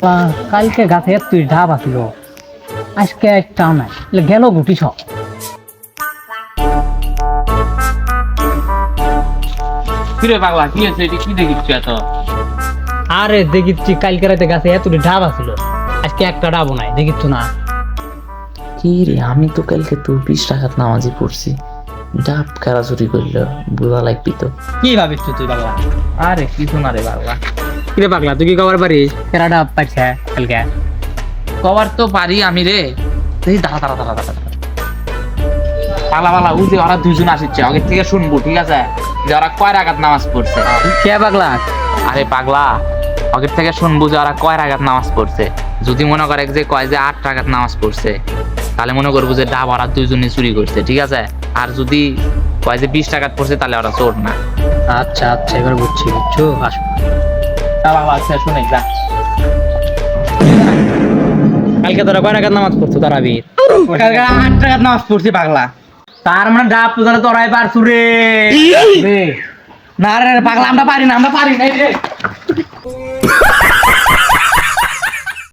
কালকে গাছে তুই ঢাব আসিল, আজকে একটাও নাই, গেল গুটি সব। কিরে পাগলা, কি হয়েছে? এটি কি দেখিস এত? আরে দেখিচ্ছি কালকে রাতে গাছে এতটি ঢাব আসিল, আজকে একটা ডাবও নাই, দেখিচ্ছ না? কি রে, আমি তো কালকে তোর 20 টাকার নামাজি পড়ছি, ডাব কারা চুরি করলো বোঝা লাগবি তো। কি ভাবিস তুই পাগলা? আরে কিছু না রে পাগলা। কিরে পাগলা, তুই কি খবর পারিস কেরা ডাব পাইছে কালকে? কবার তো পারি আমি রে। এই দাঁড়া দাঁড়া দাঁড়া দাঁড়া দাঁড়া। পাগলা পাগলা, ও যে ওরা দুজন আসছে, আগের থেকে শুনবো, ঠিক আছে? যে ওরা কয় রাকাত নামাজ পড়ছে। কে পাগলা? আরে পাগলা, আগের থেকে শুনবো যে ওরা কয় রাকাত নামাজ পড়ছে। যদি মনে করে যে কয় যে 8 রাকাত নামাজ পড়ছে, তাহলে মনে করবো যে ডাব ওরা দুইজনে চুরি করছে, ঠিক আছে? আর যদি কয় যে 20 টাকাত পড়ছে, তাহলে ওরা চোর না। আচ্ছা আচ্ছা, এবার বুঝছি, বুঝছো, আসো। আচ্ছা শুনে যা। কালকে তোরা কয় টাকার নামাজ পড়ছো তারাবি? কালকে 8 টাকাত নামাজ পড়ছি পাগলা। তার মানে ডাব তো তাহলে তোরাই পারছু রে। না রে পাগলা, আমরা পারি না, আমরা পারি না রে।